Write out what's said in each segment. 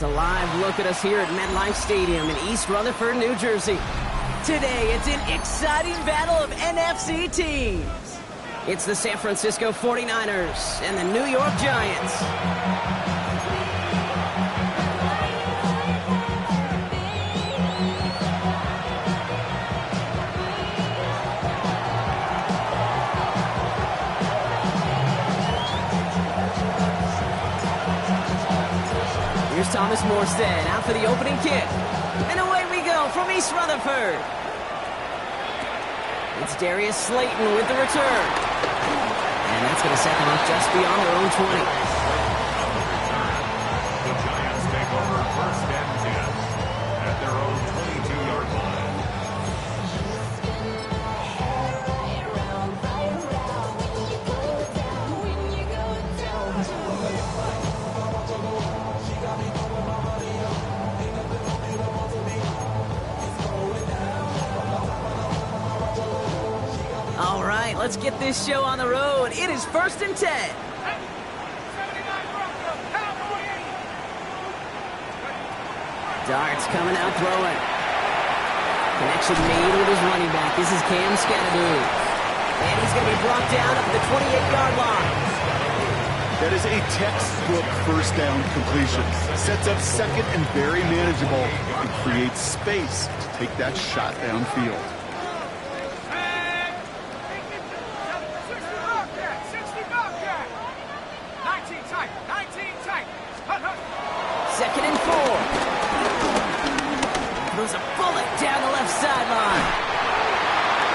A live look at us here at MetLife Stadium in East Rutherford, New Jersey. Today, it's an exciting battle of NFC teams. It's the San Francisco 49ers and the New York Giants. Here's Thomas Morstead out for the opening kick. And away we go from East Rutherford. It's Darius Slayton with the return. And that's going to set them up just beyond their own 20. The Giants take over first and 10 at their own 22-yard line. All right, let's get this show on the road. It is first and 10. Darts coming out throwing. Connection made with his running back. This is Cam Scatteroo. And he's going to be brought down up the 28-yard line. That is a textbook first down completion. Sets up second and very manageable and creates space to take that shot downfield. Second and 4. Throws a bullet down the left sideline.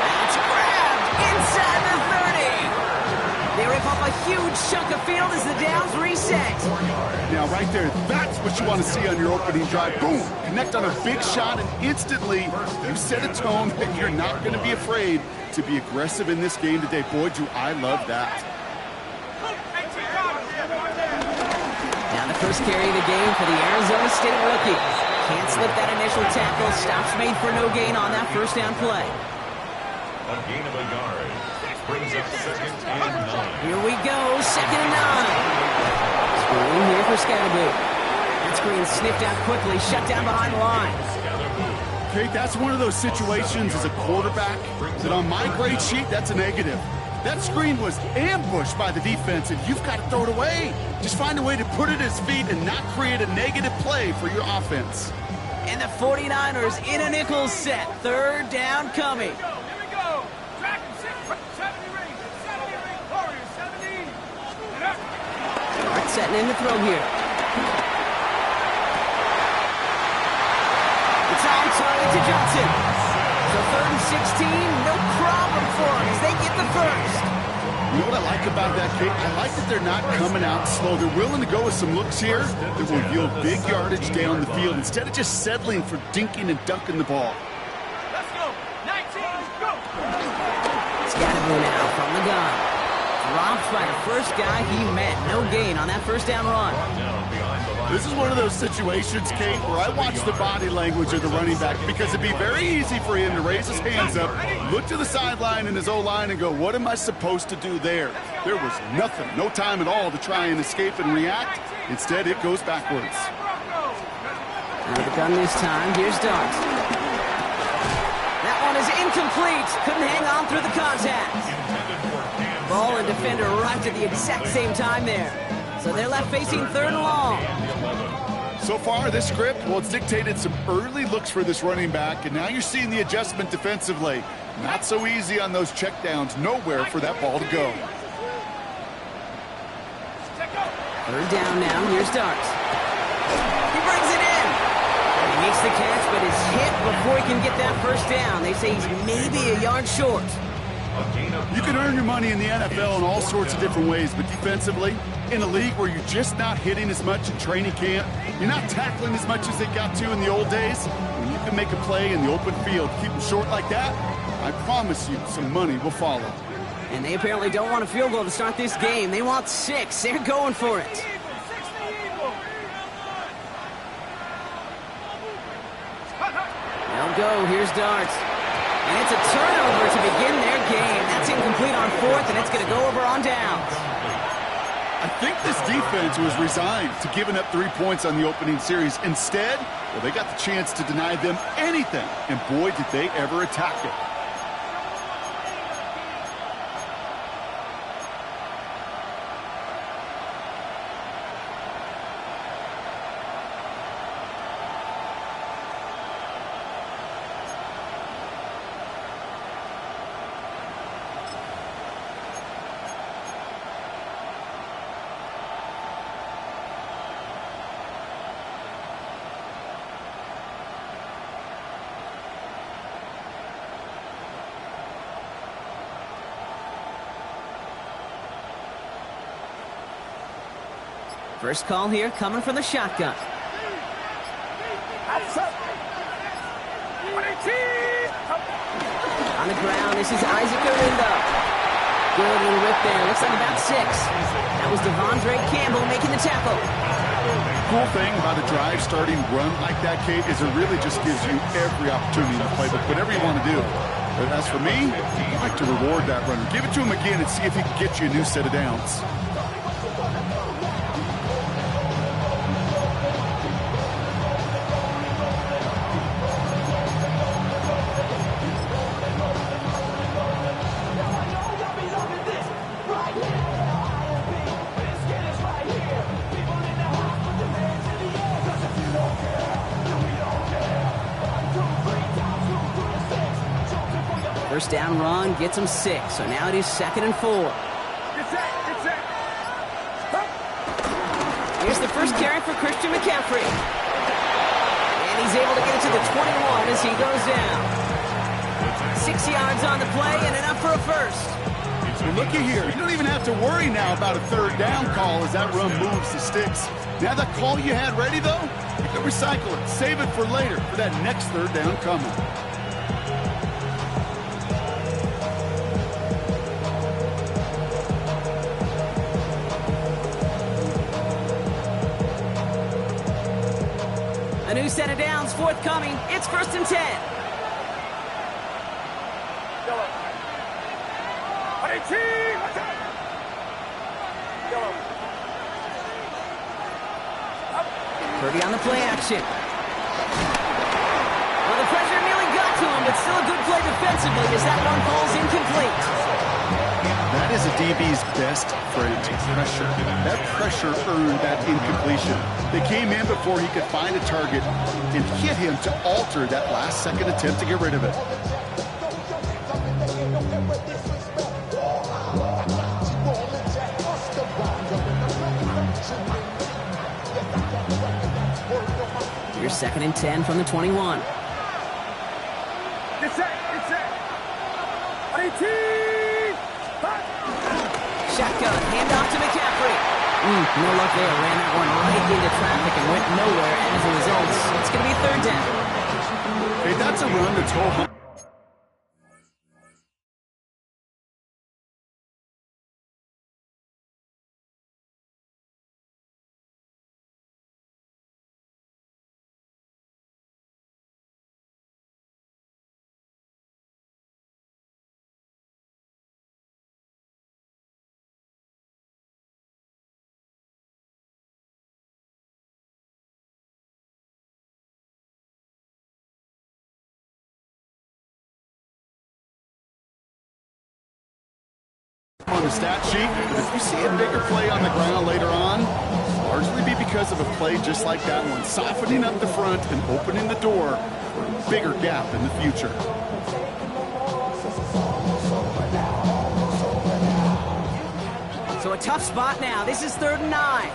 That's grabbed inside the 30. They rip off a huge chunk of field as the downs reset. Now right there, that's what you want to see on your opening drive. Boom! Connect on a big shot and instantly you set a tone that you're not going to be afraid to be aggressive in this game today. Boy, do I love that. Now the first carry of the game for the Arizona State rookie. Can't slip that initial tackle. Stops made for no gain on that first down play. A gain of a yard brings up second and 9. Here we go, second and 9. Screen here for Scatteroo. That screen sniffed out quickly, shut down behind the line. Okay, that's one of those situations as a quarterback that on my grade sheet, that's a negative. That screen was ambushed by the defense, and you've got to throw it away. Just find a way to put it at his feet and not create a negative play for your offense. And the 49ers in a nickel set. Third down coming. Start setting in the throw here. It's on target to Johnson. So third and 16, no problem for them as they get the first. You know what I like about that, Kate? I like that they're not coming out slow. They're willing to go with some looks here that will yield big yardage down the field instead of just settling for dinking and dunking the ball. Let's go. 19, go. Scatteroo now from the gun. Dropped by the first guy he met. No gain on that first down run. This is one of those situations, Kate, where I watch the body language of the running back because it'd be very easy for him to raise his hands up, look to the sideline and his O-line and go, what am I supposed to do there? There was nothing, no time at all to try and escape and react. Instead, it goes backwards. Out of the gun this time. Here's Darts. That one is incomplete. Couldn't hang on through the contact. Ball and defender arrived at the exact same time there. So they're left facing third and long. So far, this script, well, it's dictated some early looks for this running back, and now you're seeing the adjustment defensively. Not so easy on those checkdowns. Nowhere for that ball to go. Third down now. Here's Darts. He brings it in. He makes the catch, but is hit before he can get that first down. They say he's maybe a yard short. You can earn your money in the NFL in all sorts of different ways, but defensively, in a league where you're just not hitting as much in training camp, you're not tackling as much as they got to in the old days, when you can make a play in the open field, keep them short like that, I promise you some money will follow. And they apparently don't want a field goal to start this game. They want 6. They're going for it. They'll go. Here's Darts. And it's a turnover to begin their game. That's incomplete on fourth, and it's going to go over on downs. I think this defense was resigned to giving up 3 points on the opening series. Instead, well, they got the chance to deny them anything, and boy, did they ever attack it. First call here coming from the shotgun. On the ground, this is Isaac Arindo. Good little rip there. Looks like about 6. That was Devondre Campbell making the tackle. Cool thing about a drive starting run like that, Kate, is it really just gives you every opportunity to play whatever you want to do. But as for me, I like to reward that runner. Give it to him again and see if he can get you a new set of downs. First down run gets him 6, so now it is 2nd and 4. Here's the first carry for Christian McCaffrey. And he's able to get it to the 21 as he goes down. 6 yards on the play and enough for a first. And looky here, you don't even have to worry now about a 3rd down call as that run moves the sticks. Now that call you had ready, though, you can recycle it, save it for later for that next 3rd down coming. A new set of downs forthcoming. It's 1st and 10. Purdy on the play action. Well, the pressure nearly got to him, but still a good play defensively as that one falls incomplete. That is a DB's best friend, pressure. That pressure earned that incompletion. They came in before he could find a target and hit him to alter that last-second attempt to get rid of it. Here's 2nd and 10 from the 21. Shotgun, handoff to McCaffrey. No luck there. Ran that one right into traffic and went nowhere as a result. It's going to be 3rd down. Hey, that's a run that's whole. On the stat sheet, but if you see a bigger play on the ground later on, largely be because of a play just like that one, softening up the front and opening the door for a bigger gap in the future. So a tough spot now. This is 3rd and 9.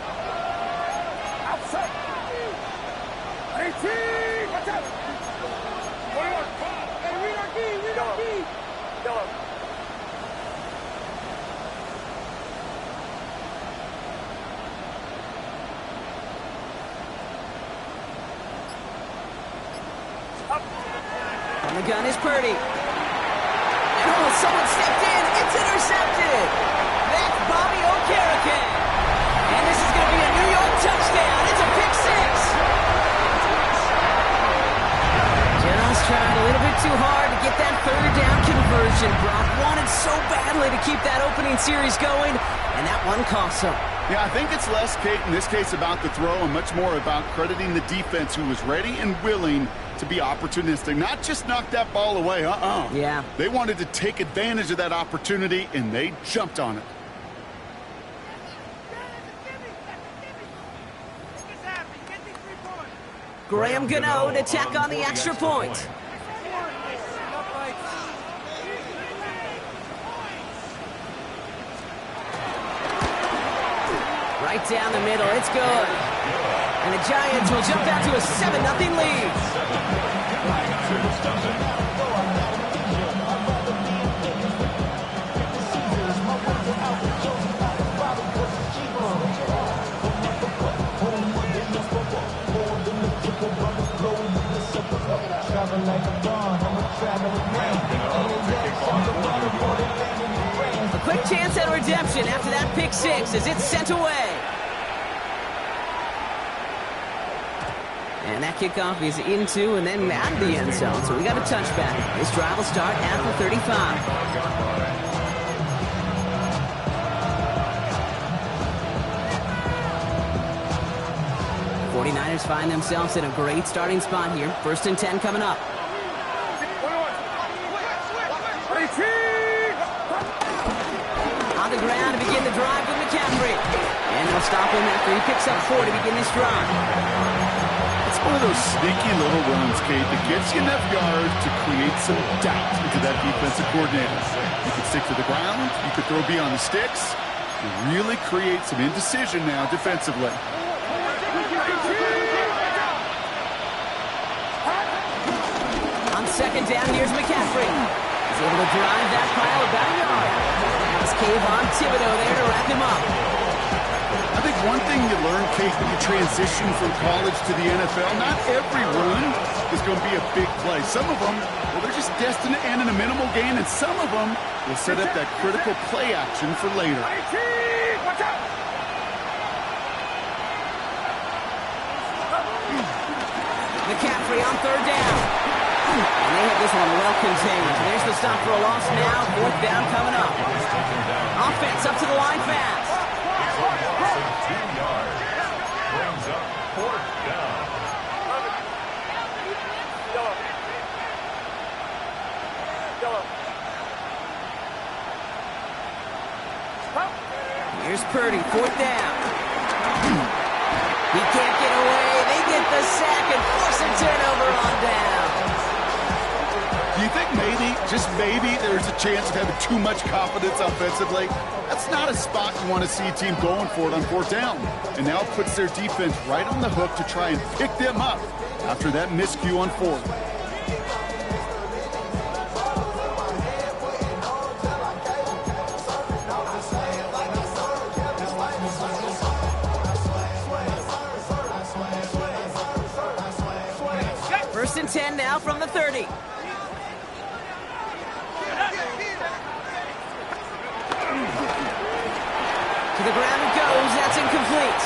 On the gun is Purdy. Oh, someone stepped in. It's intercepted. That's Bobby Okereke. And this is going to be a New York touchdown. It's a pick 6. Generals tried a little bit too hard to get that 3rd down conversion. Brock wanted so badly to keep that opening series going, and that one cost him. Yeah, I think it's less, Kate, in this case about the throw and much more about crediting the defense who was ready and willing to be opportunistic. Not just knock that ball away, Yeah. They wanted to take advantage of that opportunity, and they jumped on it. Graham Gano to tack on the extra point. Right down the middle, it's good. And the Giants will jump out to a 7-0 lead. A quick chance at redemption after that pick six as it's sent away. And that kickoff is into and then out of the end zone, so we got a touchback. This drive will start at the 35. 49ers find themselves in a great starting spot here. 1st and 10 coming up. On the ground to begin the drive with McCaffrey. And they'll stop him after he picks up 4 to begin this drive. It's one of those sneaky little runs, Kate, that gets you enough yards to create some doubt into that defensive coordinator. You could stick to the ground, you could throw beyond the sticks, and really create some indecision now defensively. On 2nd down, here's McCaffrey. He's able to drive that pile about a yard. That's Kayvon Thibodeau there to wrap him up. I think one thing you learn, Kate, when you transition from college to the NFL, not every run is going to be a big play. Some of them, well, they're just destined to end in a minimal gain, and some of them will set up that critical play action for later. McCaffrey on 3rd down. And they have this one well contained. There's the stop for a loss now. 4th down coming up. Offense up to the line fast. 2 yards. Brings up 4th down. Here's Purdy, 4th down. He can't get away. They get the sack and force a turnover on down. Do you think maybe, just maybe, there's a chance of having too much confidence offensively? That's not a spot you want to see a team going for it on 4th down. And now it puts their defense right on the hook to try and pick them up after that miscue on 4th. First and 10 now from the 30. To the ground it goes. That's incomplete.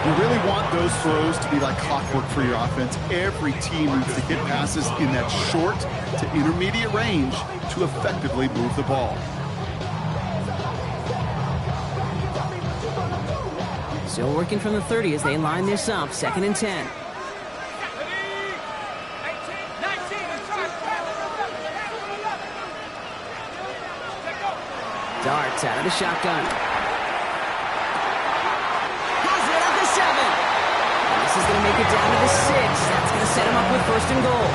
You really want those throws to be like clockwork for your offense. Every team needs to hit passes in that short to intermediate range to effectively move the ball. Still working from the 30 as they line this up. 2nd and 10. Darts out of the shotgun. Has it at the 7. And this is going to make it down to the 6. That's going to set him up with 1st and goal.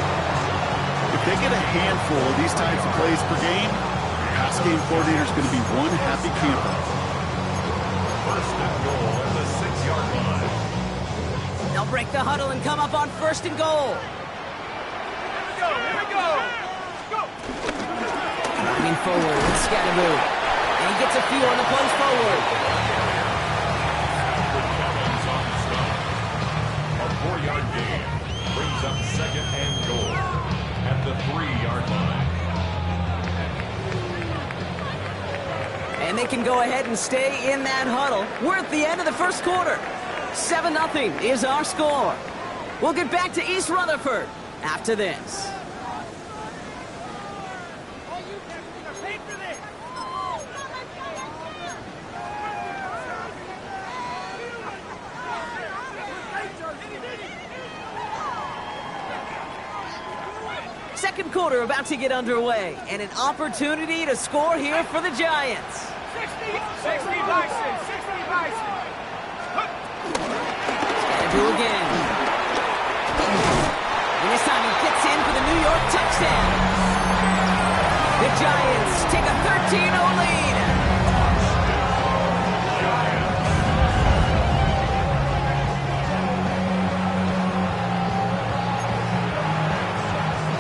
If they get a handful of these types of plays per game, the pass game coordinator is going to be one happy camper. 1st and goal at the 6-yard line. They'll break the huddle and come up on 1st and goal. Here we go. Driving forward with Scatterboo. And he gets a few on the plunge forward. A 4-yard gain brings up 2nd and goal at the 3-yard line. And they can go ahead and stay in that huddle. We're at the end of the 1st quarter. 7-0 is our score. We'll get back to East Rutherford after this. second quarter about to get underway, and an opportunity to score here for the Giants. 60 Bison, 60 Bison. Do again. And this time he gets in for the New York touchdown. The Giants take a 13-0 lead.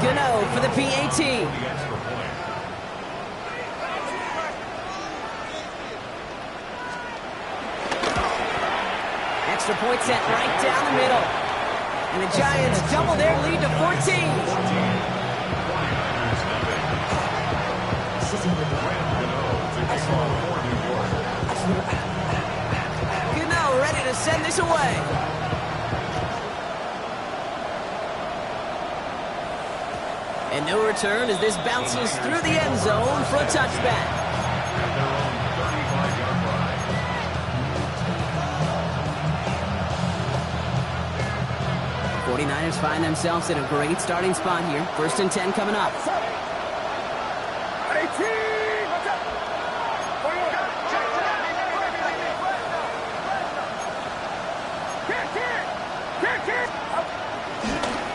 Gano for the PAT. Extra point set right down the middle. And the Giants double their lead to 14. Gano ready to send this away. And no return as this bounces through the end zone for a touchback. 49ers find themselves in a great starting spot here. 1st and 10 coming up.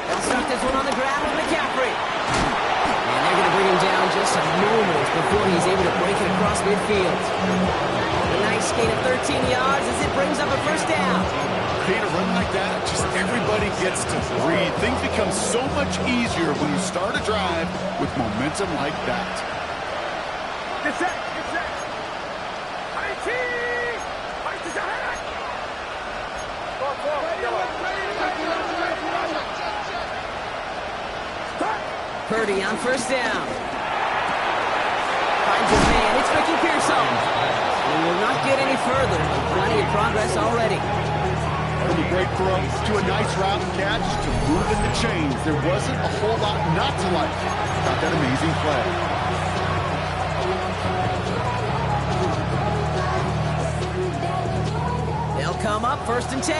They'll start this one on the ground with McCaffrey. And they're going to bring him down just a moment before he's able to break it across midfield. A nice gain of 13 yards as it brings up a first down. A run like that, just everybody gets to breathe. Things become so much easier when you start a drive with momentum like that. Get set, get set. Purdy on first down. Finds his man. It's Ricky Pearson. He will not get any further. Plenty of progress already. From a great throw to a nice route catch to moving the chains. There wasn't a whole lot not to like about that amazing play. They'll come up 1st and 10.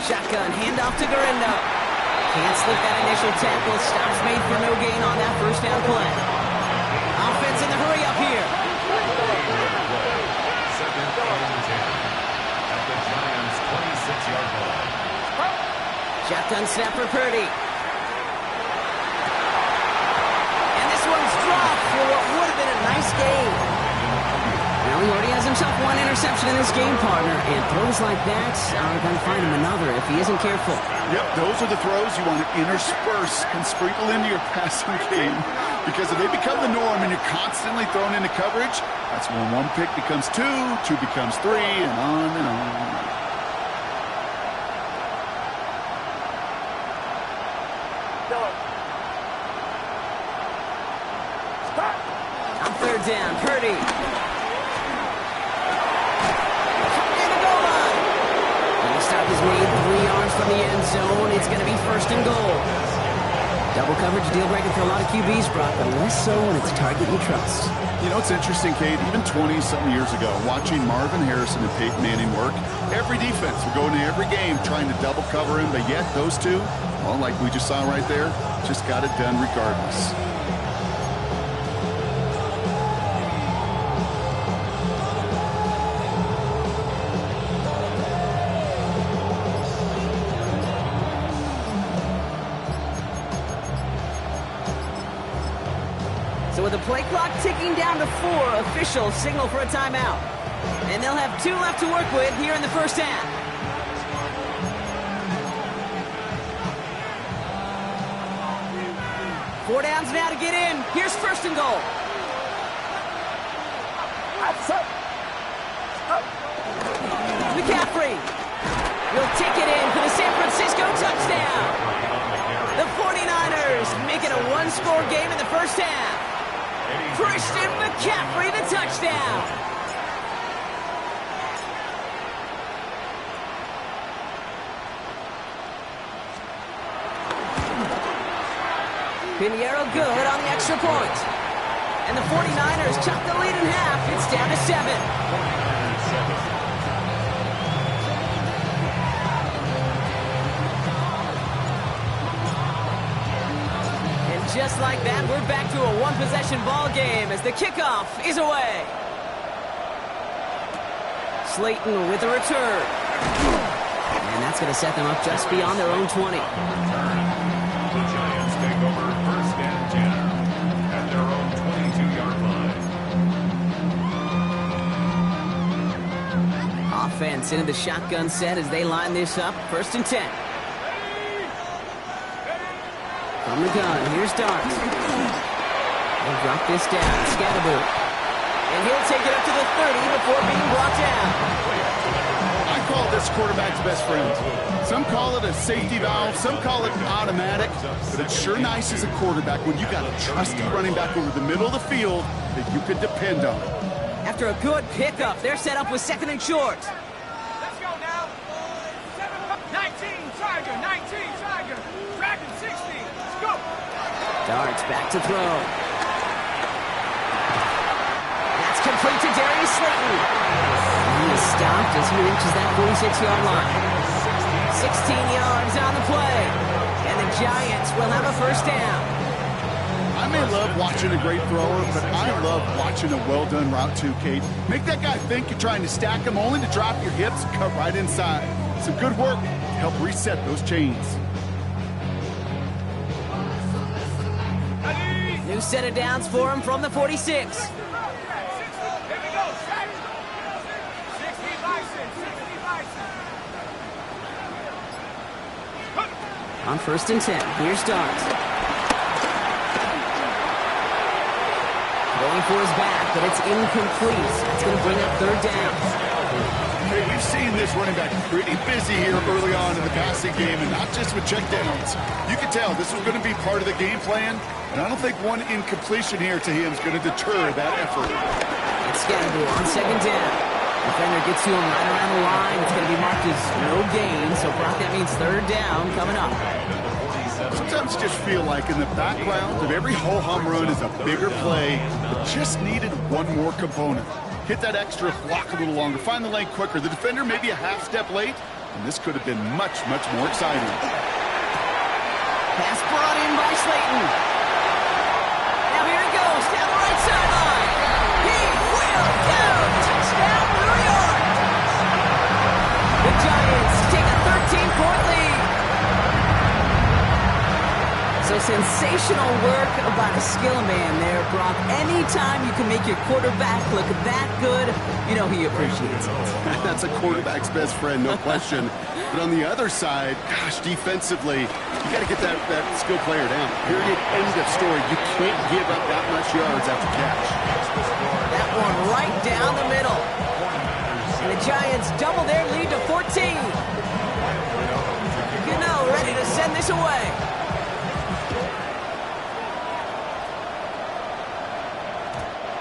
Shotgun handoff to Garendo. Can't slip that initial tackle. Stops made for no gain on that first down play. Offense in the hurry up here. Second and 10 at the Giants' 26-yard line. Shotgun snap for Purdy. And this one's dropped for what would have been a nice game. Now he already has himself one interception in this game, partner, and throws like that are going to find him another if he isn't careful. Yep, those are the throws you want to intersperse and sprinkle into your passing game. Because if they become the norm and you're constantly thrown into coverage, that's when one pick becomes two becomes three, and on and on. On 3rd down, Purdy. And the goal line. And the stop is made 3 yards from the end zone. It's going to be 1st and goal. Double coverage deal breaker for a lot of QBs, Brock, but less so when it's a target you trust. You know, it's interesting, Kate, even 20-something years ago, watching Marvin Harrison and Peyton Manning work, every defense would go into every game trying to double cover him, but yet those two, well, like we just saw right there, just got it done regardless. So with the play clock ticking down to 4, official signal for a timeout. And they'll have 2 left to work with here in the first half. Four downs now to get in. Here's 1st and goal. McCaffrey will take it in for the San Francisco touchdown. The 49ers make it a 1-score game in the first half. Christian McCaffrey, the touchdown. Pinheiro good on the extra point. And the 49ers chop the lead in half. It's down to 7. just like that, we're back to a one-possession ball game as the kickoff is away. Slayton with a return. And that's going to set them up just beyond their own 20. The Giants take over first and 10 at their own 22-yard line. Offense into the shotgun set as they line this up. First and 10. From the gun, here's Dart. They'll drop this down. Scatterboot. And he'll take it up to the 30 before being brought down. I call this quarterback's best friend. Some call it a safety valve, some call it automatic, but it's sure nice as a quarterback when you got a trusty running back over the middle of the field that you can depend on. After a good pickup, they're set up with second and short. Let's go now. 19, Tiger, 19, Tiger. Dragon 60. Let's go. Darts back to throw. That's complete to Darius Slayton. He is stopped as he reaches that 46-yard line. 16 yards on the play. And the Giants will have a first down. I may love watching a great thrower, but I love watching a well-done route too, Kate. Make that guy think you're trying to stack him only to drop your hips and cut right inside. Some good work to help reset those chains. New set of downs for him from the 46. Here we go. 60 Bison, 60 Bison. On first and 10, here's Dart. Going for his back, but it's incomplete. It's going to bring up third down. Hey, we've seen this running back pretty busy here early on in the passing game, and not just with checkdowns. You can tell this was going to be part of the game plan, and I don't think one incompletion here to him is going to deter that effort. It's Scatterboot on second down. Defender gets to him right around the line. It's going to be marked as no gain, so Brock, that means third down coming up. Sometimes just feel like in the background of every ho-hum run is a bigger play that just needed one more component. Hit that extra block a little longer, find the lane quicker. The defender may be a half step late, and this could have been much, much more exciting. Pass brought in by Slayton. Now here he goes, down the right sideline. He will go! Touchdown, New York! The Giants take a 13-point lead. So sensational work by the skill man there, Brock. Anytime you can make your quarterback look that good, you know he appreciates it. That's a quarterback's best friend, no question. But on the other side, gosh, defensively, you got to get that skill player down. Period, end of story. You can't give up that much yards after catch. That one right down the middle. And the Giants double their lead to 14. You know, ready to send this away.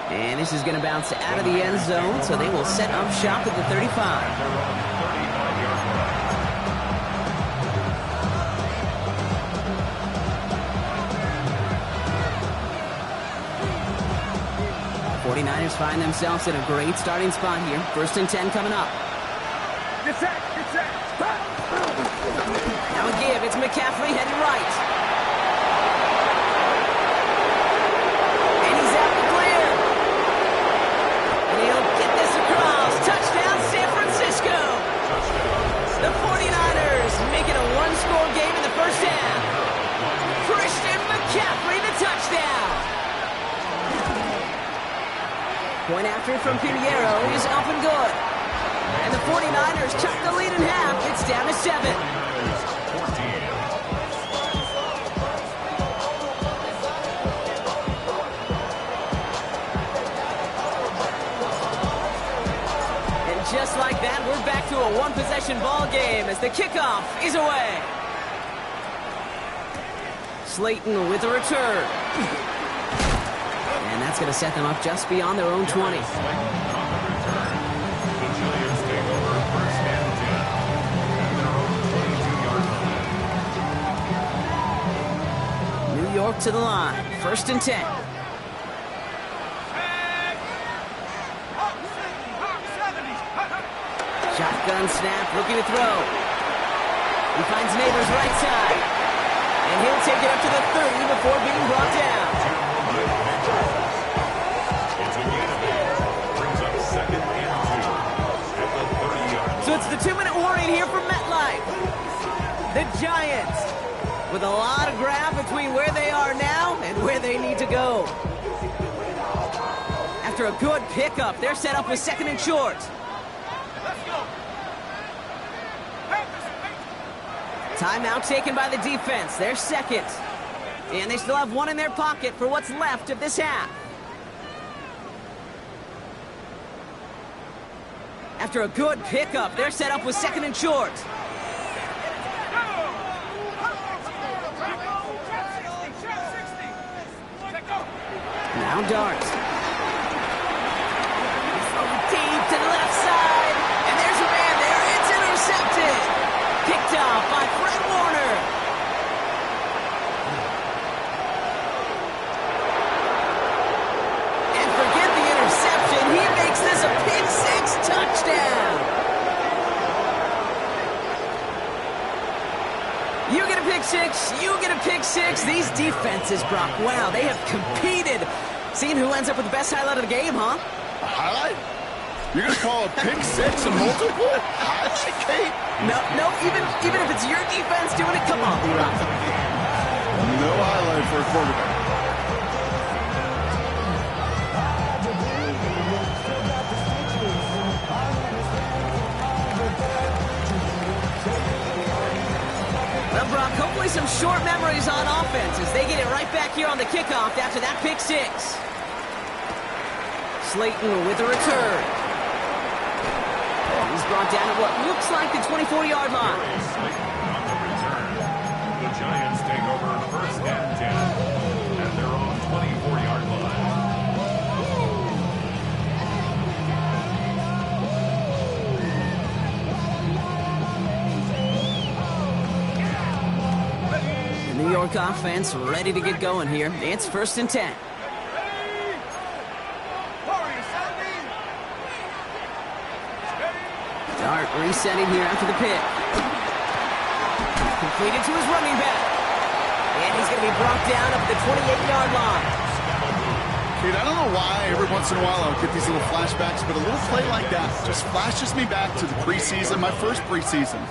And this is going to bounce out of the end zone, so they will set up shop at the 35. 49ers find themselves in a great starting spot here. First and 10 coming up. Get set, get set. Now a give, it's McCaffrey heading right. And he's out the clear. And he'll get this across. Touchdown, San Francisco. The 49ers make it a one-score game in the first half. Christian McCaffrey, the touchdown. Point after from Pinheiro is up and good. And the 49ers cut the lead in half. It's down to 7. And just like that, we're back to a one-possession ball game as the kickoff is away. Slayton with a return. And that's going to set them up just beyond their own 20. New York to the line. First and 10. Shotgun snap, looking to throw. He finds Neighbors right side. And And he'll take it up to the 30 before being brought down. It's a gain of 8. Brings up 2nd and 2 at the 30-yard line. So it's the 2-minute warning here from MetLife. The Giants with a lot of ground between where they are now and where they need to go. After a good pickup, they're set up with 2nd and short. Let's go. Timeout taken by the defense. They're 2nd. And they still have 1 in their pocket for what's left of this half. After a good pickup, they're set up with 2nd and short. Now Dart. Deep to the left side. And there's a man there. It's intercepted. Picked off by Fred Warner. And forget the interception. He makes this a pick-6 touchdown. You get a pick-6. You get a pick-6. These defenses, Brock, wow, they have competed. Seeing who ends up with the best highlight of the game, huh? A highlight? You're going to call a pick-6 a multiple highlight, Kate? No, even if it's your defense doing it, come on, Brock. No highlight for a quarterback. Well, Brock, hopefully some short memories on offense as they get it right back here on the kickoff after that pick-6. Slayton with the return. He's brought down at what looks like the 24-yard line. Slayton on the return. The Giants take over 1st and 10 at their own 24-yard line. The New York offense ready to get going here. It's 1st and 10. Dart resetting here after the pick. Completed to his running back. And he's going to be brought down up the 28-yard line. Kate, I don't know why every once in a while I'll get these little flashbacks, but a little play like that just flashes me back to the preseason, my first preseason.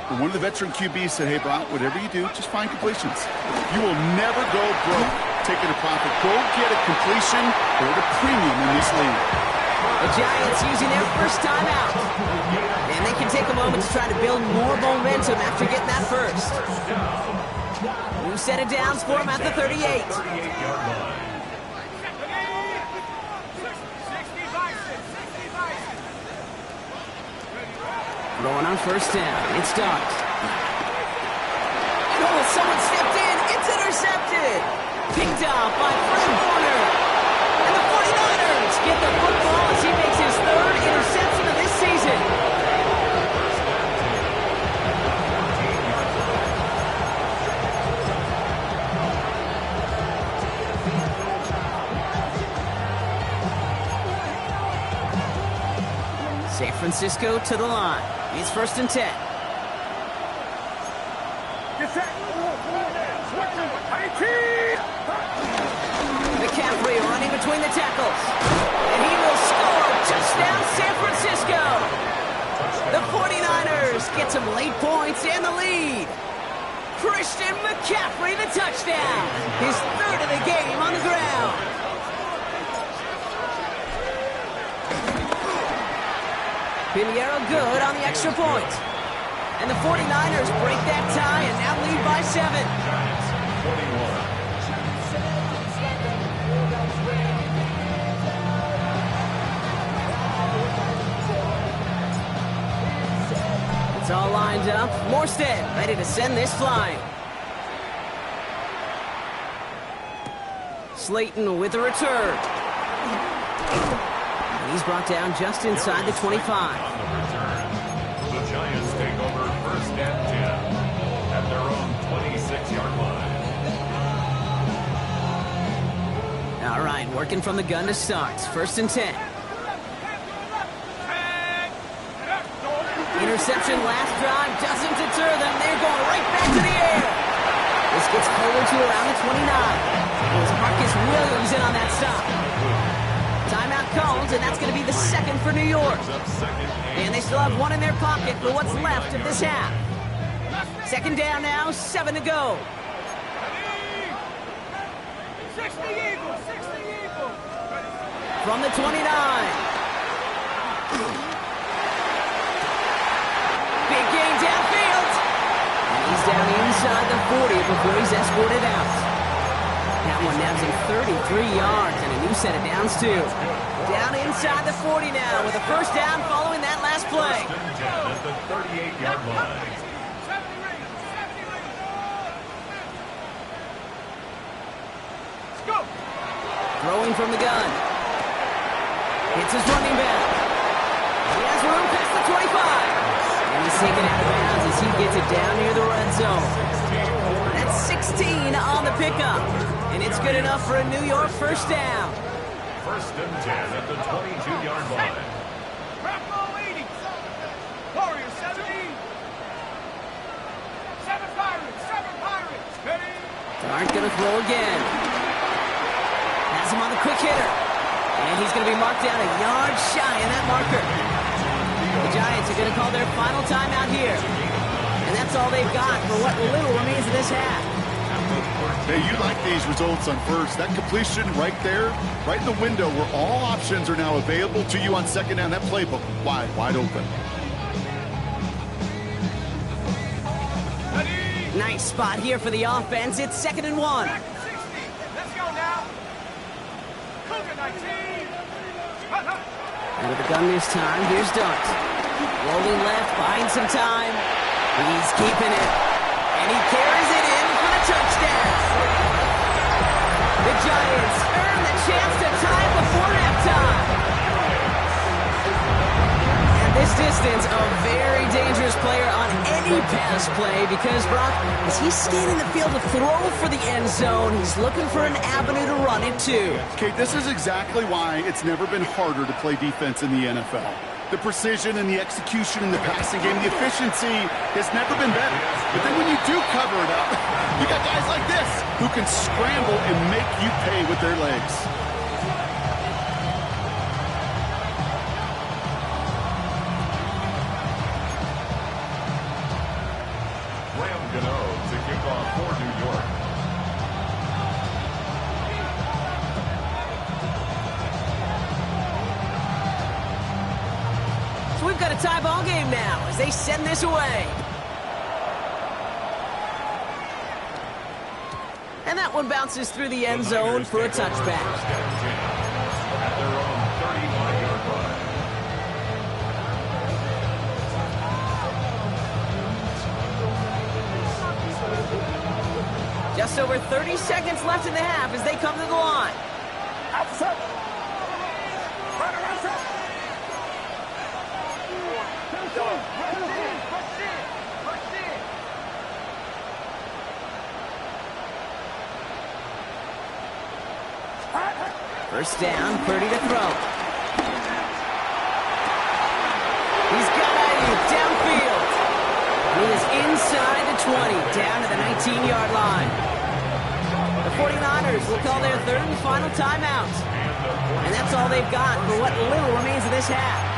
And one of the veteran QBs said, hey, Brock, whatever you do, just find completions. You will never go broke taking a profit. Go get a completion or the premium in this league. The Giants using their first timeout. And they can take a moment to try to build more momentum after getting that first. New set of downs for them at the 38. 38-yard line. Going on 1st down. It's Dart. Oh, someone stepped in. It's intercepted. Picked off by Fred Warner. And the 49ers get the football as he makes his 3rd interception of this season. San Francisco to the line. It's 1st and 10. McCaffrey running between the tackles. And he will score. Touchdown, San Francisco. The 49ers get some late points and the lead. Christian McCaffrey, the touchdown. His 3rd of the game on the ground. Pinheiro good on the extra point. And the 49ers break that tie and now lead by 7. It's all lined up. Morstead ready to send this flying. Slayton with the return. He's brought down just inside the 25. On the return, the Giants take over 1st and 10 at their own 26-yard line. All right, working from the gun to start. 1st and 10. Interception last drive doesn't deter them. They're going right back to the air. The This gets forward to around the 29. There's Marcus Williams in on that stop. Timeout called, and that's going to be the second for New York. And they still have one in their pocket for what's left of this half. Second down now, 7 to go. 60 Eagles, 60 Eagles. From the 29. Big gain downfield. And he's down inside the 40 before he's escorted out. That one nabs him 33 yards and a new set of downs too. Down inside the 40 now with a first down following that last play. At the 38-yard line. 70 rings, 70 rings. Let's go. Throwing from the gun. Hits his running back. He has room past the 25. And he's taken out of bounds as he gets it down near the red zone. That's 16 on the pickup. And it's good enough for a New York first down. First and 10 at the 22-yard line. Bravo 80. Warriors 70. 7 Pirates, 7 Pirates. Ready? Dart gonna throw again. Has him on the quick hitter. And he's gonna be marked down a yard shy of that marker. The Giants are gonna call their final timeout here. And that's all they've got for what little remains of this half. Hey, you like these results on first. That completion right there, right in the window where all options are now available to you on second down. That playbook wide open. Ready? Nice spot here for the offense. It's 2nd and 1. Back to 60. Let's go now. Cougar 19. Out of the gun this time. Here's Dart. Rolling left, buying some time. He's keeping it. And he carries it in for the touchdown. The Giants earn the chance to tie before halftime. And this distance, a very dangerous player on any pass play because, Brock, as he's scanning the field to throw for the end zone, he's looking for an avenue to run it too. Kate, this is exactly why it's never been harder to play defense in the NFL. The precision and the execution in the passing game, the efficiency has never been better. But then when you do cover it up, you got guys like this who can scramble and make you pay with their legs. Graham Gano to kick off for New York. So we've got a tie ball game now as they send this away. And that one bounces through the end zone for a touchback. At their own 35-yard line. Just over 30 seconds left in the half as they come to the line. First down, Purdy to throw. He's got it downfield. He is inside the 20, down to the 19-yard line. The 49ers will call their third and final timeout. And that's all they've got for what little remains of this half.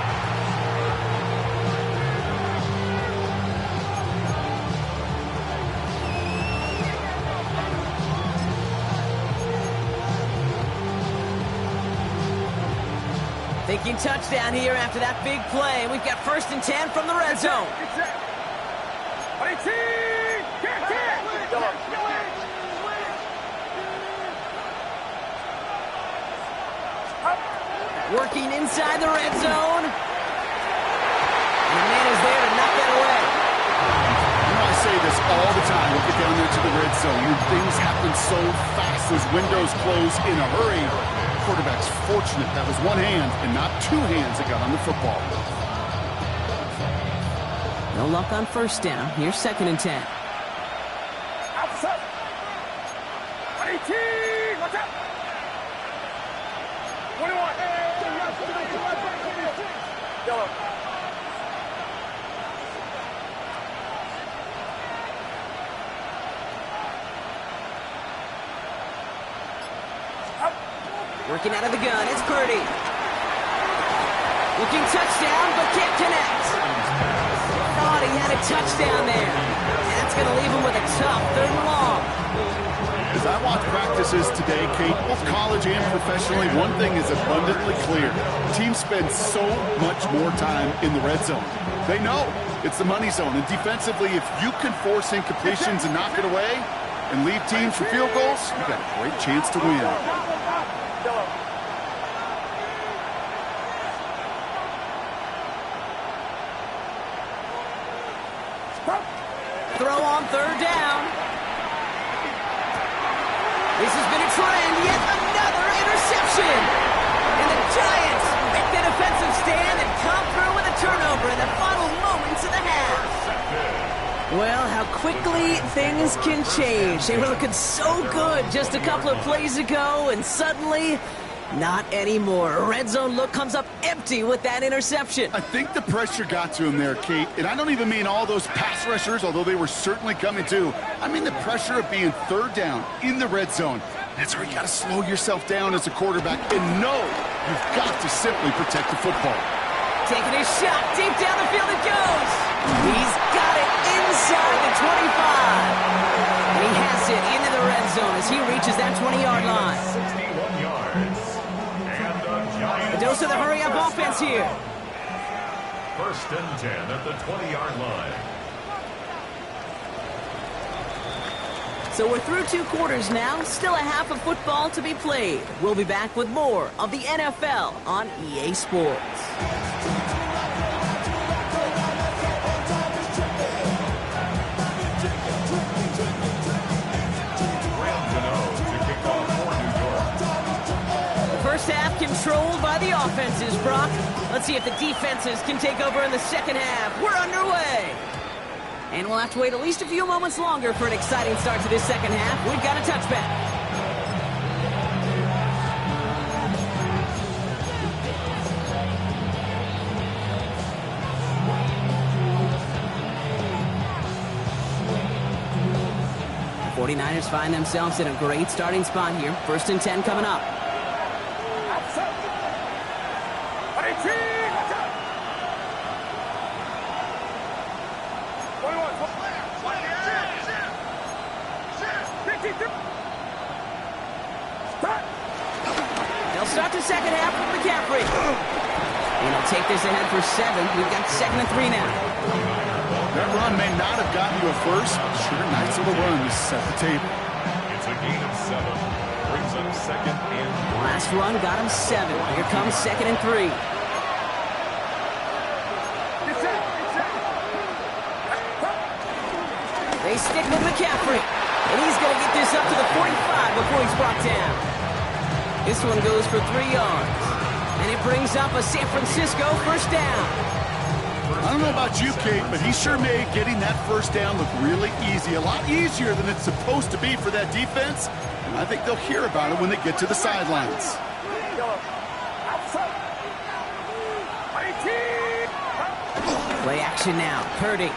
Thinking touchdown here after that big play. We've got 1st and 10 from the red zone. Working inside the red zone. And the man is there to knock that away. You know, I say this all the time. We'll get down there to the red zone. When things happen so fast, as windows close in a hurry. Quarterback's fortunate that was one hand and not two hands that got on the football. No luck on first down. Here's 2nd and 10. Outside. 18. Watch out. 21. Yellow. Working out of the gun, it's Purdy. Looking touchdown, but can't connect. Thought he had a touchdown there. And that's going to leave him with a tough 3rd and long. As I watch practices today, Kate, both college and professionally, one thing is abundantly clear. Teams spend so much more time in the red zone. They know it's the money zone. And defensively, if you can force incompletions and knock it away and leave teams for field goals, you've got a great chance to win. Throw on 3rd down. This has been a trend. Yet another interception. And the Giants make the defensive stand and come through with a turnover in the final moments of the half. Well, how quickly things can change. They were looking so good just a couple of plays ago, and suddenly, not anymore. A red zone look comes up empty with that interception. I think the pressure got to him there, Kate. And I don't even mean all those pass rushers, although they were certainly coming too. I mean the pressure of being 3rd down in the red zone. That's where you got to slow yourself down as a quarterback and know you've got to simply protect the football. Taking his shot. Deep down the field it goes. He's got it inside the 25. And he has it into the red zone as he reaches that 20-yard line. 61 yards. And the Giants. A dose of the hurry-up offense here. 1st and 10 at the 20-yard line. So we're through 2 quarters now. Still a half of football to be played. We'll be back with more of the NFL on EA Sports. First half controlled by the offenses, Brock. Let's see if the defenses can take over in the second half. We're underway. And we'll have to wait at least a few moments longer for an exciting start to this second half. We've got a touchback. The 49ers find themselves in a great starting spot here. 1st and 10 coming up. They'll start the second half with McCaffrey. And he'll take this ahead for 7. We've got 2nd and 3 now. That run may not have gotten you a first, but sure nice little run to set the table. It's a gain of 7. Brings up 2nd and 3. Last run got him 7. Here comes 2nd and 3. They stick with McCaffrey. And he's going to get this up to the 45 before he's brought down. This one goes for 3 yards. And it brings up a San Francisco 1st down. I don't know about you, Kate, but he sure made getting that 1st down look really easy. A lot easier than it's supposed to be for that defense. And I think they'll hear about it when they get to the sidelines. Play action now. Purdy.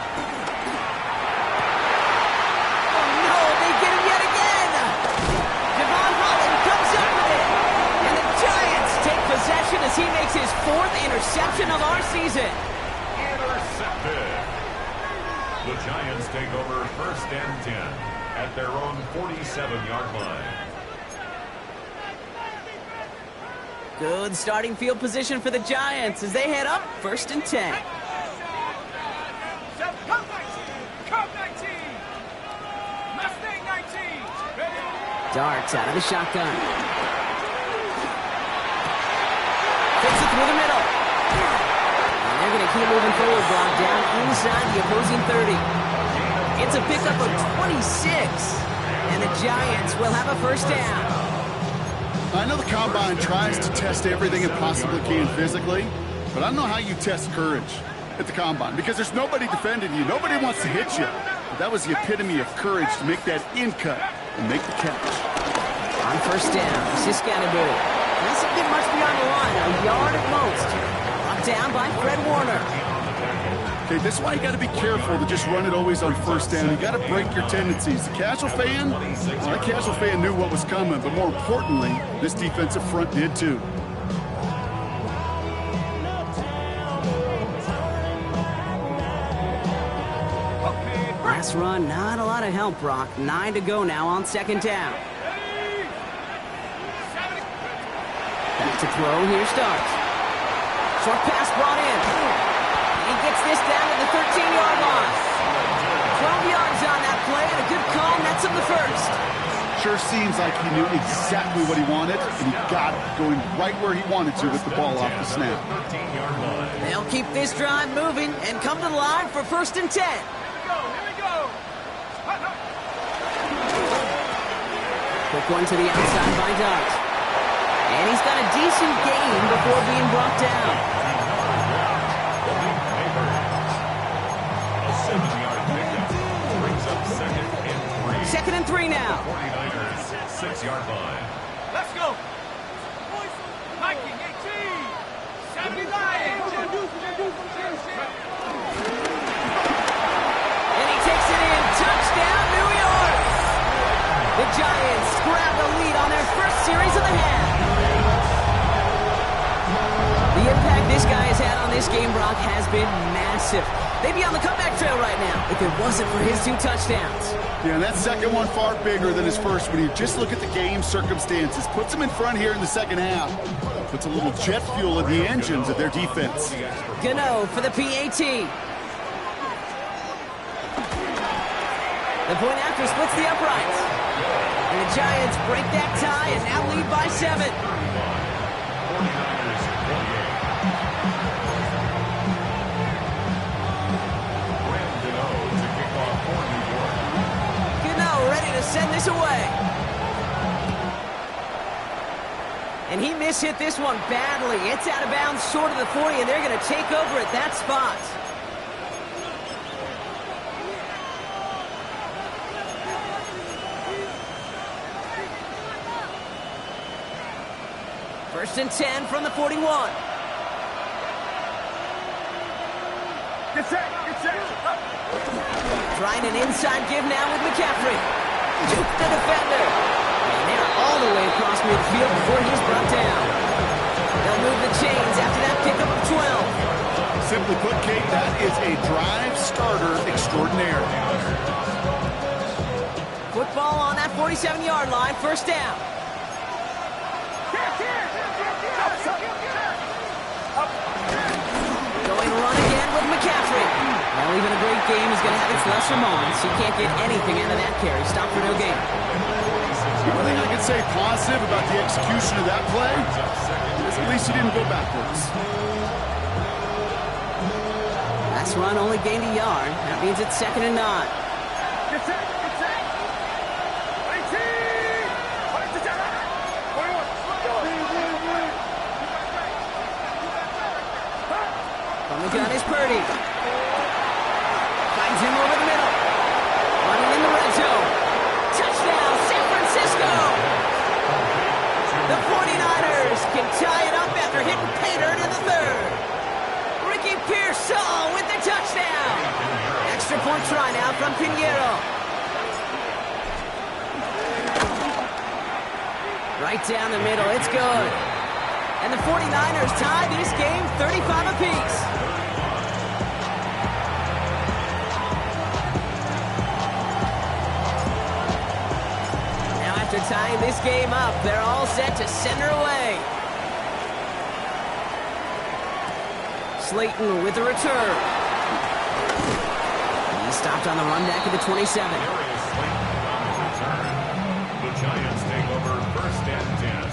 Possession as he makes his 4th interception of our season. Intercepted. The Giants take over 1st and 10 at their own 47-yard line. Good starting field position for the Giants as they head up 1st and 10. Darts out of the shotgun. Takes it through the middle. And they're going to keep moving forward, Brock, down inside the opposing 30. It's a pickup of 26. And the Giants will have a 1st down. I know the Combine tries to test everything it possibly can physically, but I don't know how you test courage at the Combine because there's nobody defending you. Nobody wants to hit you. But that was the epitome of courage to make that in cut and make the catch. On 1st down, Siskanabu. Doesn't get much beyond the line, a yard at most. Brought down by Fred Warner. Okay, this is why you got to be careful to just run it always on first down. You got to break your tendencies. The casual fan knew what was coming, but more importantly, this defensive front did too. Last run, not a lot of help, Brock. 9 to go now on second down. Back to throw, here starts. Short pass brought in. He gets this down to the 13-yard line. 12 yards on that play, and a good call nets him the first. Sure seems like he knew exactly what he wanted, and he got it going right where he wanted to with the ball off the snap. They'll keep this drive moving and come to the line for 1st and 10. Quick one to the outside by Dart. And he's got a decent gain before being brought down. A 7-yard pickup brings up 2nd and 3. 2nd and 3 now. 49ers, 6-yard line. Let's go. Viking 18. 79. And he takes it in. Touchdown, New York. The Giants grab the lead on their first series of the half. The impact this guy has had on this game, Brock, has been massive. They'd be on the comeback trail right now if it wasn't for his 2 touchdowns. Yeah, and that second one far bigger than his first when you just look at the game circumstances. Puts them in front here in the second half. Puts a little jet fuel in the engines of their defense. Gano for the PAT. The point after splits the uprights. And the Giants break that tie and now lead by 7. 49ers 48. Gano to kick off for New York. Gano ready to send this away. And he mishit this one badly. It's out of bounds short of the 40, and they're going to take over at that spot. First and 10 from the 41. Get set. Trying an inside give now with McCaffrey. Juke the defender. And they're all the way across midfield before he's brought down. They'll move the chains after that pickup of 12. Simply put, Kate, that is a drive starter extraordinaire. Football on that 47-yard line, first down. Going run again with McCaffrey. Well, even a great game is going to have its lesser moments. He can't get anything out of that carry. Stop for no gain. The only thing I can say positive about the execution of that play is at least he didn't go backwards. Last run only gained a yard. That means it's 2nd and 9. Get set. 18. From the gun is Purdy. Finds him over the middle. Running in the red zone. Touchdown, San Francisco! The 49ers can tie it up after hitting pay dirt in the 3rd. Ricky Pearsall with the touchdown. Extra point try now from Pinheiro. Right down the middle, it's good. And the 49ers tie this game 35 apiece. Now after tying this game up, they're all set to send her away. Slayton with the return. He stopped on the run back at the 27. Darius Slayton on the return. The Giants take over 1st and 10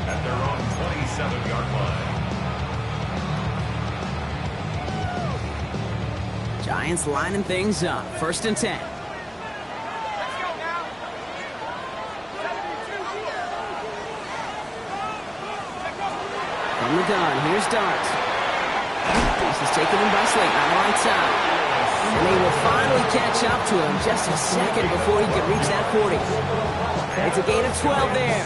at their own 27-yard line. Giants lining things up. 1st and 10. Let's go now. 72. From the gun, here's Dart. He pass is taken in by Slayton on the right side. And they will finally catch up to him just a second before he can reach that 40. It's a gain of 12 there.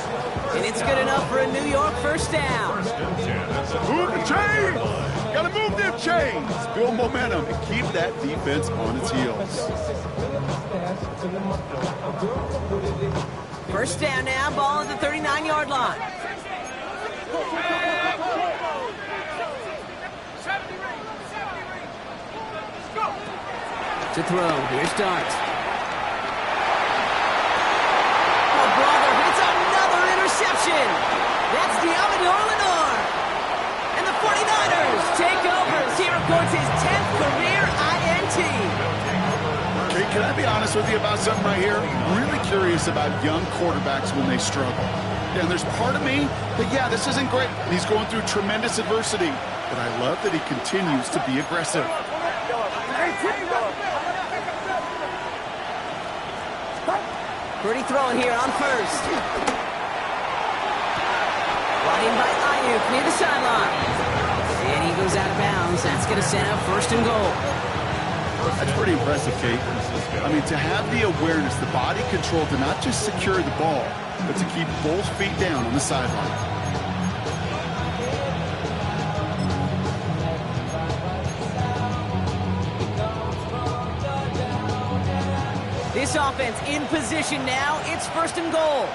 And it's good enough for a New York first down. Move the chains! Gotta move them chains! Build momentum and keep that defense on its heels. First down now, ball at the 39-yard line. To throw, here's Dart. Oh, brother, it's another interception. That's Diamador Lenore. And the 49ers take over as he records his 10th career INT. Okay, can I be honest with you about something right here? I'm really curious about young quarterbacks when they struggle. And there's part of me that, yeah, this isn't great. He's going through tremendous adversity. But I love that he continues to be aggressive. Purdy throwing here on first. Brought in by Ayuk near the sideline. And he goes out of bounds. That's going to set up first and goal. That's pretty impressive, Kate. I mean, to have the awareness, the body control to not just secure the ball, but to keep both feet down on the sideline. This offense in position now. It's first and goal.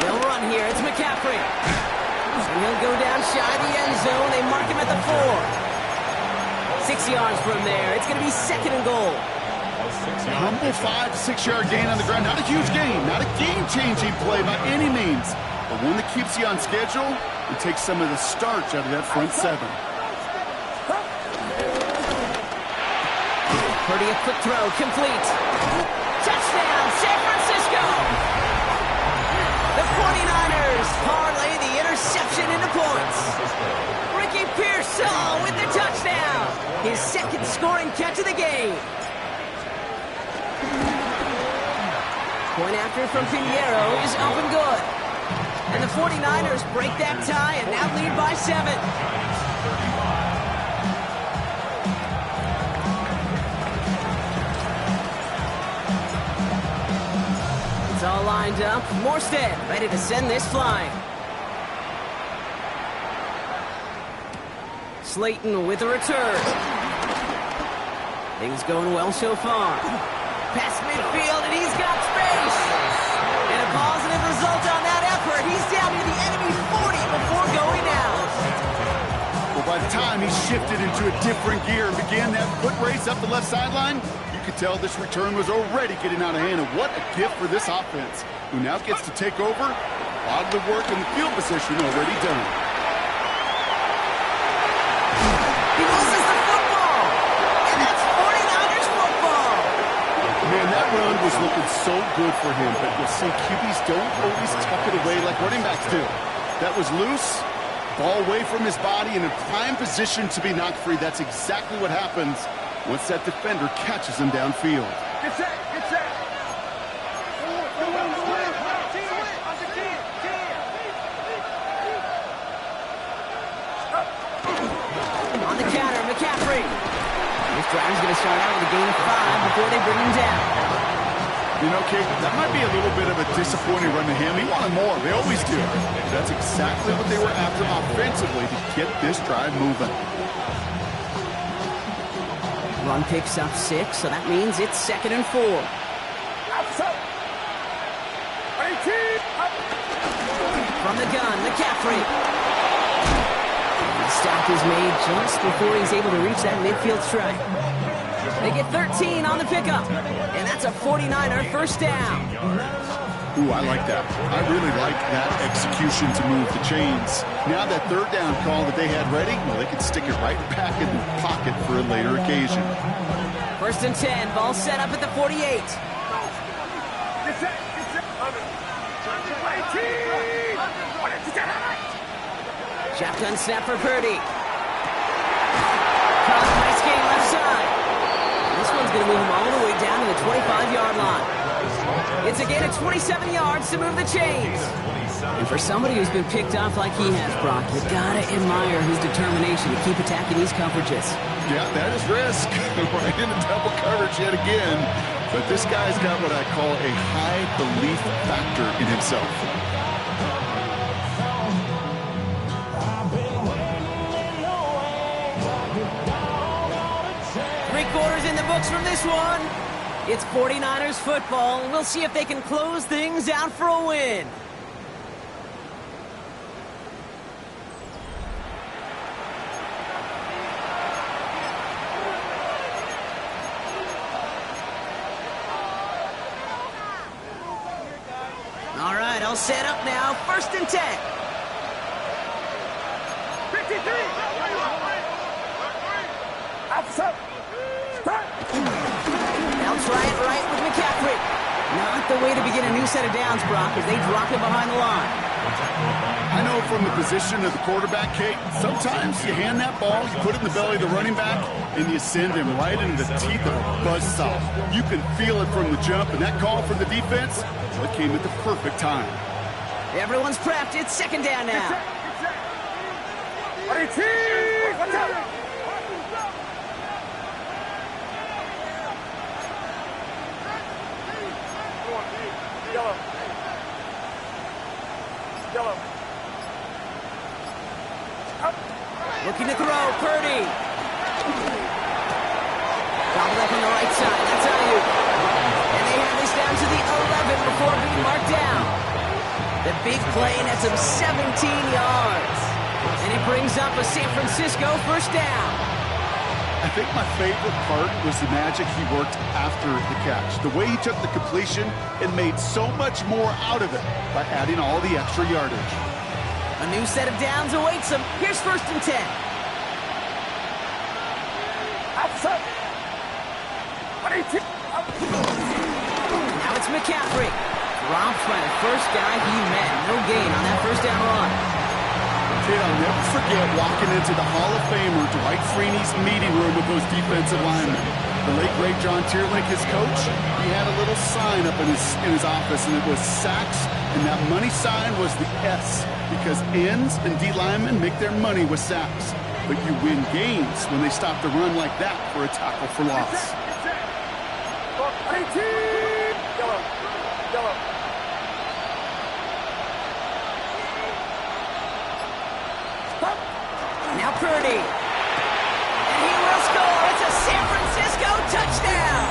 They'll run here. It's McCaffrey. And he'll go down shy of the end zone. They mark him at the 4. 6 yards from there. It's going to be second and goal. A humble 5 to 6 yard gain on the ground. Not a huge gain. Not a game-changing play by any means. But one that keeps you on schedule and takes some of the starch out of that front 7. Purdy, a quick throw, complete. Touchdown, San Francisco! The 49ers parlay the interception into points. Ricky Pearsall with the touchdown. His second scoring catch of the game. Point after from Pinheiro is up and good. And the 49ers break that tie and now lead by 7. All lined up. Morstead ready to send this flying. Slayton with a return. Things going well so far. Past midfield, and he's got space. And a positive result on that effort. He's down to the enemy 40 before going out. Well, by the time he shifted into a different gear and began that foot race up the left sideline, you could tell this return was already getting out of hand. And what a gift for this offense, who now gets to take over. A lot of the work in the field position already done. He loses the football. And that's 49ers football. Man, that run was looking so good for him, but you'll see QBs don't always tuck it away like running backs do. That was loose, ball away from his body, and in prime position to be knocked free. That's exactly what happens once that defender catches him downfield. Get set, get set. On the counter, McCaffrey. This drive's going to start out with a gain of 5 before they bring him down. You know, Kate, that might be a little bit of a disappointing run to him. He wanted more. They always do. That's exactly what they were after offensively to get this drive moving. Run picks up 6, so that means it's second and 4. From the gun, McCaffrey. The stop is made just before he's able to reach that midfield strike. They get 13 on the pickup, and that's a 49er first down. Ooh, I like that. I really like that execution to move the chains. Now that third down call that they had ready, well, they can stick it right back in the pocket for a later occasion. First and 10, ball set up at the 48. Shotgun snap for Purdy. Nice game left side. This one's going to move him all the way down to the 25-yard line. It's a gain of 27 yards to move the chains. And for somebody who's been picked off like he has, Brock, you gotta admire his determination to keep attacking these coverages. Yeah, that is risk. Right into double coverage yet again. But this guy's got what I call a high belief factor in himself. 3 quarters in the books from this one. It's 49ers football. We'll see if they can close things out for a win. All right, I'll set up now. 1st and 10. 53. Outside. They'll try it right with McCaffrey. Not the way to begin a new set of downs, Brock, as they drop him behind the line. I know from the position of the quarterback, Kate, sometimes you hand that ball, you put it in the belly of the running back, and you send him right into the teeth of a buzzsaw. You can feel it from the jump, and that call from the defense, well, it came at the perfect time. Everyone's prepped. It's 2nd down now. Watch out. Yellow. Looking to throw. Purdy. Gobbled up on the right side. That's Ayuk. And they have this down to the 11 before being marked down. The big play nets him 17 yards. And it brings up a San Francisco 1st down. I think my favorite part was the magic he worked after the catch. The way he took the completion and made so much more out of it by adding all the extra yardage. A new set of downs awaits him. Here's 1st and 10. Outside. Now it's McCaffrey. Dropped by the first guy he met. No gain on that 1st down run. Kid, I'll never forget walking into the Hall of Famer Dwight Freeney's meeting room with those defensive linemen. The late, great John Tierlink, his coach, he had a little sign up in his office, and it was sacks, and that money sign was the S, because ends and D linemen make their money with sacks. But you win games when they stop the run like that for a tackle for loss. Yellow. Now Purdy. And he will score. It's a San Francisco touchdown.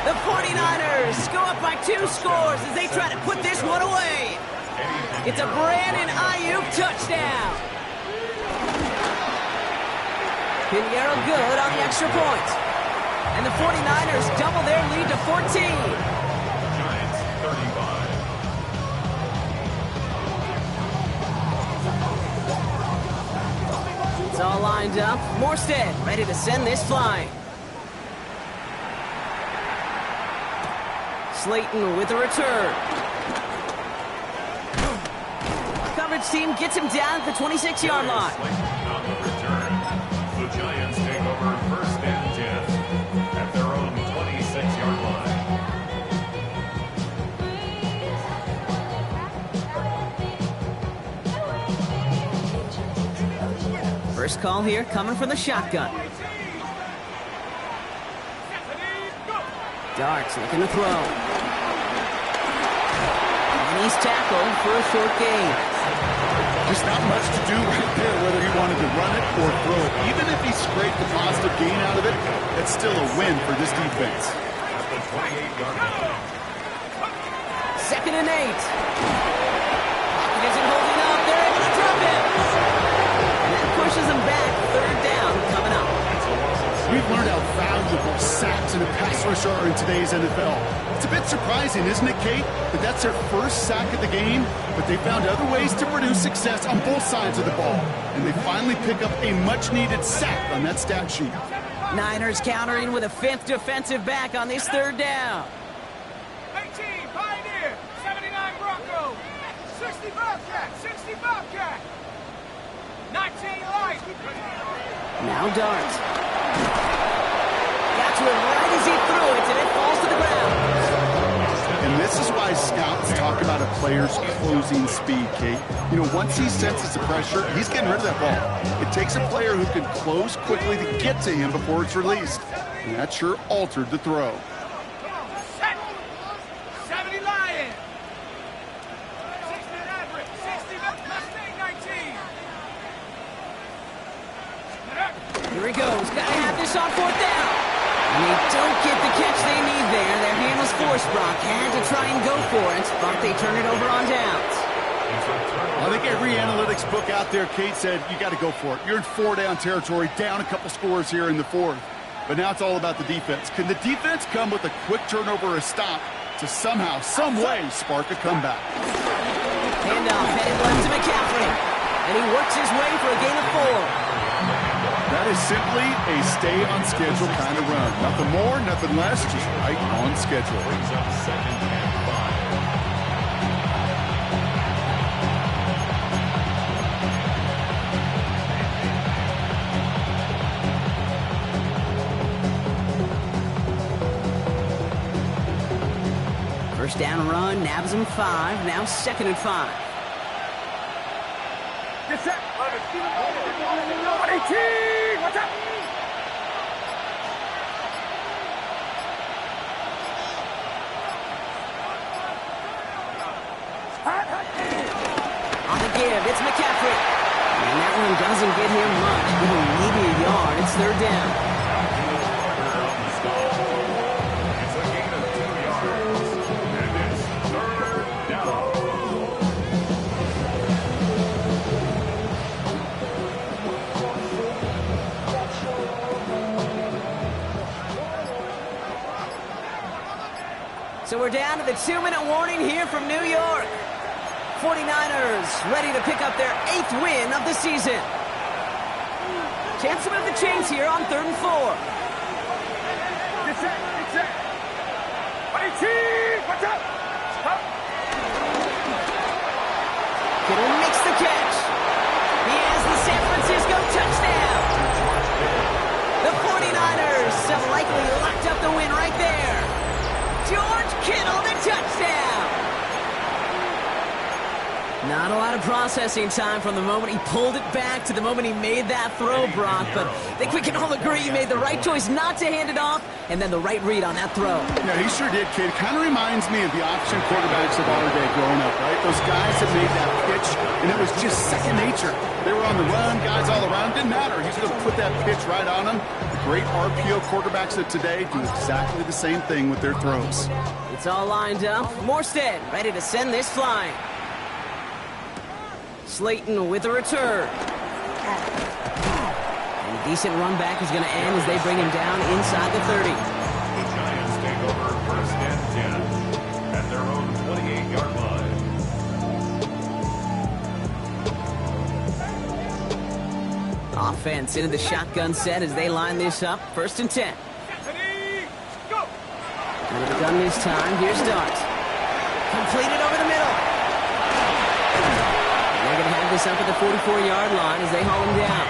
The 49ers go up by 2 scores as they try to put this one away. It's a Brandon Ayuk touchdown. Pinheiro good on the extra point. And the 49ers double their lead to 14. Giants 35. It's all lined up. Morstead ready to send this flying. Slayton with a return. Coverage team gets him down at the 26-yard line. On the return, the Giants take over 1st and 10 at their own 26-yard line. First call here coming from the shotgun. Darks looking to throw. And he's tackled for a short gain. There's not much to do right there, whether he wanted to run it or throw it. Even if he scraped a positive gain out of it, it's still a win for this defense. At the 28-yard line. 2nd and 8. Pocket isn't holding up. They're able to drop it. And that pushes them back. 3rd down coming up. We've learned how valuable sacks and a pass rush are in today's NFL. It's a bit surprising, isn't it, Kate, that that's their first sack of the game, but they found other ways to produce success on both sides of the ball. And they finally pick up a much-needed sack on that stat sheet. Niners countering with a 5th defensive back on this 3rd down. 18, Pioneer. 79, Bronco. 60, Bobcat. 60, Bobcat. 19, Light. Now Dart. Got to him right as he threw it, and it falls to the ground. And And this is why scouts talk about a player's closing speed, Kate. You know, once he senses the pressure, he's getting rid of that ball. It takes a player who can close quickly to get to him before it's released. And that sure altered the throw. Set. 70 Lions. 60 average. 60 Mustang 19. Here he goes. Got to have this on fourth down. And they don't get the catch they need there. Their hand was forced, Brock. Had to try and go for it, but they turn it over on downs. I think every analytics book out there, Kate, said you got to go for it. You're in 4-down territory, down a couple scores here in the fourth. But now it's all about the defense. Can the defense come with a quick turnover or a stop to somehow, some way, spark a comeback? Handoff headed left to McCaffrey. And he works his way for a gain of 4. That is simply a stay-on-schedule kind of run. Nothing more, nothing less, just right on schedule. Brings up 2nd and 5. First down run, nabs him 5. Now 2nd and 5. Get set. 118. What's up? On the give, it's McCaffrey. And that one doesn't get him much. Maybe a yard. It's 3rd down. It's a gain of 2 yards. And it's 3rd down. So we're down to the 2-minute warning here from New York. 49ers ready to pick up their 8th win of the season. Chance to move the chains here on 3rd and 4. Get set. Get set. 118. What's up? Up. Kittle makes the catch. He has the San Francisco touchdown. The 49ers have likely locked up the win right there. George Kittle, the touchdown. Not a lot of processing time from the moment he pulled it back to the moment he made that throw, Brock. But I think we can all agree he made the right choice not to hand it off, and then the right read on that throw. Yeah, he sure did, kid. Kind of reminds me of the option quarterbacks of our day growing up, right? Those guys that made that pitch, and it was just second nature. They were on the run, guys all around. Didn't matter. He's going to put that pitch right on them. The great RPO quarterbacks of today do exactly the same thing with their throws. It's all lined up. Morstead ready to send this flying. Slayton with a return. And decent run back is going to end as they bring him down inside the 30. The Giants take over 1st and 10 at their own 28-yard line. Offense into the shotgun set as they line this up. 1st and 10. Anthony, go. With the gun this time, here's Dart. Completed over the middle. They're going to have this up at the 44-yard line as they haul him down.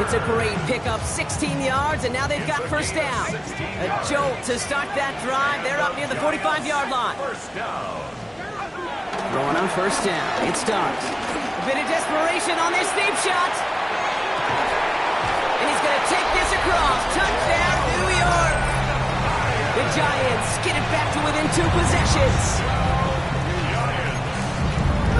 It's a great pickup, 16 yards, and now they've got 1st down. A jolt to start that drive. They're up near the 45-yard line. 1st down. Going on 1st down. It starts. A bit of desperation on this deep shot. And he's going to take this across. Touchdown, New York. The Giants get it back to within 2 possessions.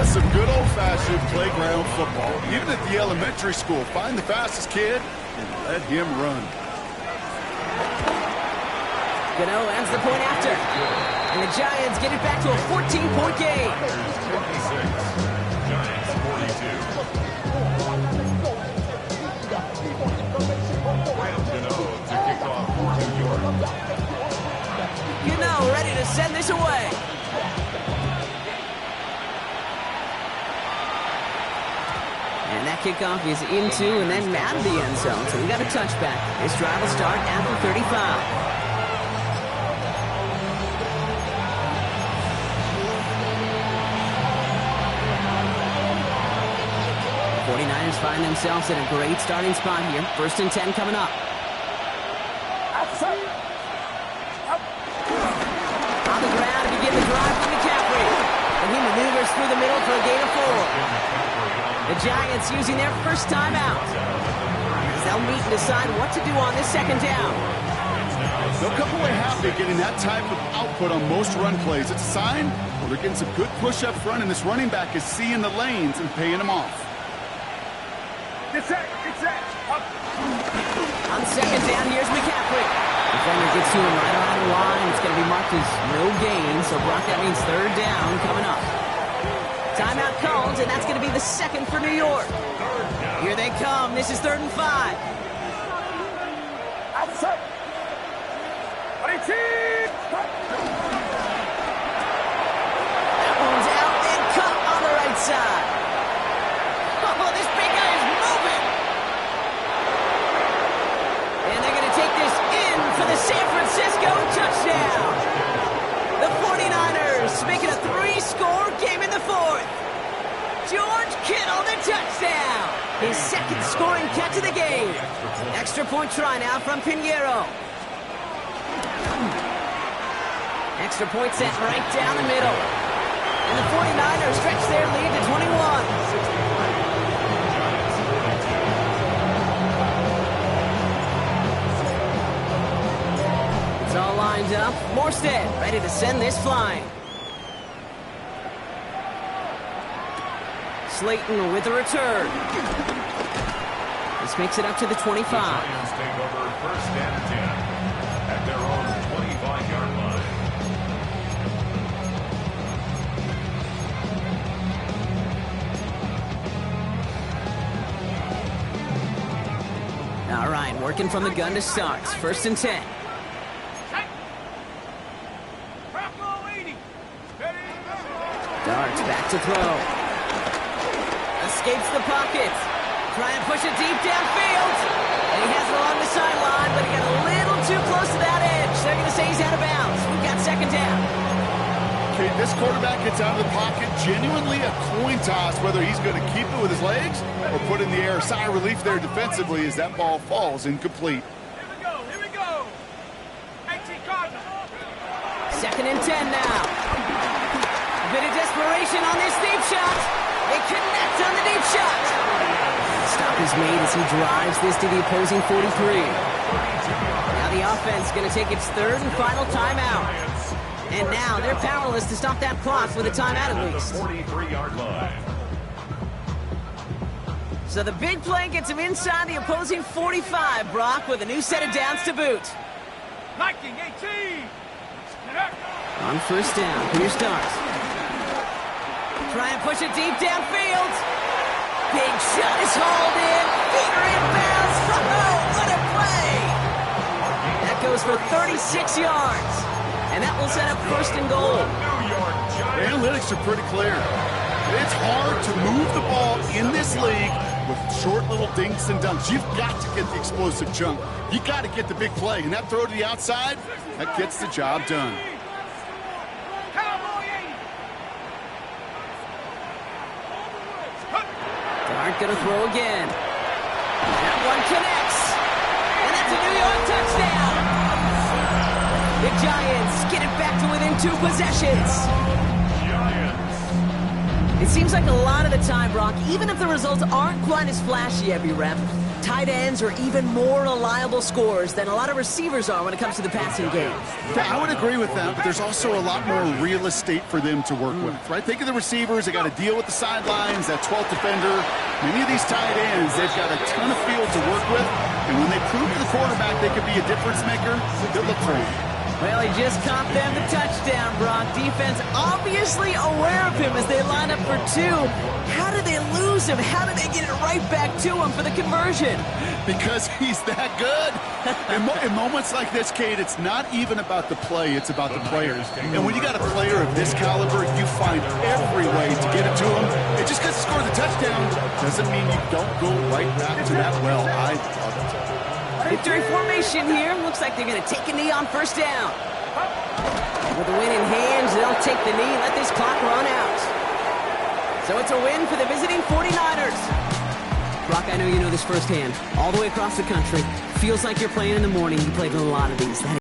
That's some good old-fashioned playground football. Even at the elementary school, find the fastest kid and let him run. Gano ends the point after. And the Giants get it back to a 14-point game. 56. Giants 42. Graham Gano to kick off for New York. Gano ready to send this away. And that kickoff is into and then out of the end zone. So we got a touchback. This drive will start at the 35. 49ers find themselves in a great starting spot here. 1st and 10 coming up. On the ground to begin the pass through the middle for a gain of 4. The Giants using their first timeout. They'll meet and decide what to do on this second down. They'll come away happy getting that type of output on most run plays. It's a sign they're getting some good push up front, and this running back is seeing the lanes and paying them off. Get set. On second down, here's McCaffrey. Defender gets to him right around the line. It's going to be marked as no gain, so Brock, that means third down coming up. Timeout called, and that's going to be the second for New York. Here they come. This is 3rd and 5. Outside. That one's out and cut on the right side. Oh, this big guy is moving. And they're going to take this in for the San Francisco touchdown. The 49ers make it a 3-score game in the 4th. George Kittle, the touchdown. His second scoring catch of the game. Extra point try now from Pinheiro. Extra point set right down the middle. And the 49ers stretch their lead to 21. It's all lined up. Morstead ready to send this flying. Slayton with a return. This makes it up to the 25. The Giants take over 1st and 10 at their own 25-yard line. All right, working from the gun to start. 1st and 10. Darts back to throw. Escapes the pocket. Try and push it deep downfield. And he has it along the sideline, but he got a little too close to that edge. They're going to say he's out of bounds. We've got 2nd down. Okay, this quarterback gets out of the pocket. Genuinely a coin toss whether he's going to keep it with his legs or put in the air. Sigh of relief there defensively as that ball falls incomplete. Here we go. 18 Cardinals. 2nd and 10 now. A bit of desperation on this deep shot. They connect on the deep shot. Stop is made as he drives this to the opposing 43. Now the offense is going to take its 3rd and final timeout. And now they're powerless to stop that clock with a timeout at least. 43-yard line. So the big play gets him inside the opposing 45, Brock, with a new set of downs to boot. 19, 18. On 1st down, here's Darts. Try and push it deep downfield. Big shot is hauled in. Feet are inbounds. Oh, what a play! That goes for 36 yards. And that will set up 1st and goal. The analytics are pretty clear. It's hard to move the ball in this league with short little dinks and dunks. You've got to get the explosive chunk. You got to get the big play. And that throw to the outside, that gets the job done. Dart gonna throw again. That one connects. And that's a New York touchdown. The Giants get it back to within 2 possessions. It seems like a lot of the time, Brock, even if the results aren't quite as flashy every rep, tight ends are even more reliable scorers than a lot of receivers are when it comes to the passing game. I would agree with that, but there's also a lot more real estate for them to work with, right? Think of the receivers. They got to deal with the sidelines, that 12th defender. Many of these tight ends, they've got a ton of field to work with, and when they prove to the quarterback they could be a difference maker, they'll look for him. Well, he just caught them the touchdown, Brock. Defense obviously aware of him as they line up for 2. How did they lose him? How did they get it right back to him for the conversion? Because he's that good. In moments like this, Kate, it's not even about the play, it's about the players. And when you got a player of this caliber, you find every way to get it to him. And just because he scored the touchdown doesn't mean you don't go right back to that well. I love it. Victory formation here. Looks like they're going to take a knee on 1st down. With the win in hand, they'll take the knee and let this clock run out. So it's a win for the visiting 49ers. Brock, I know you know this firsthand. All the way across the country. Feels like you're playing in the morning. You played in a lot of these.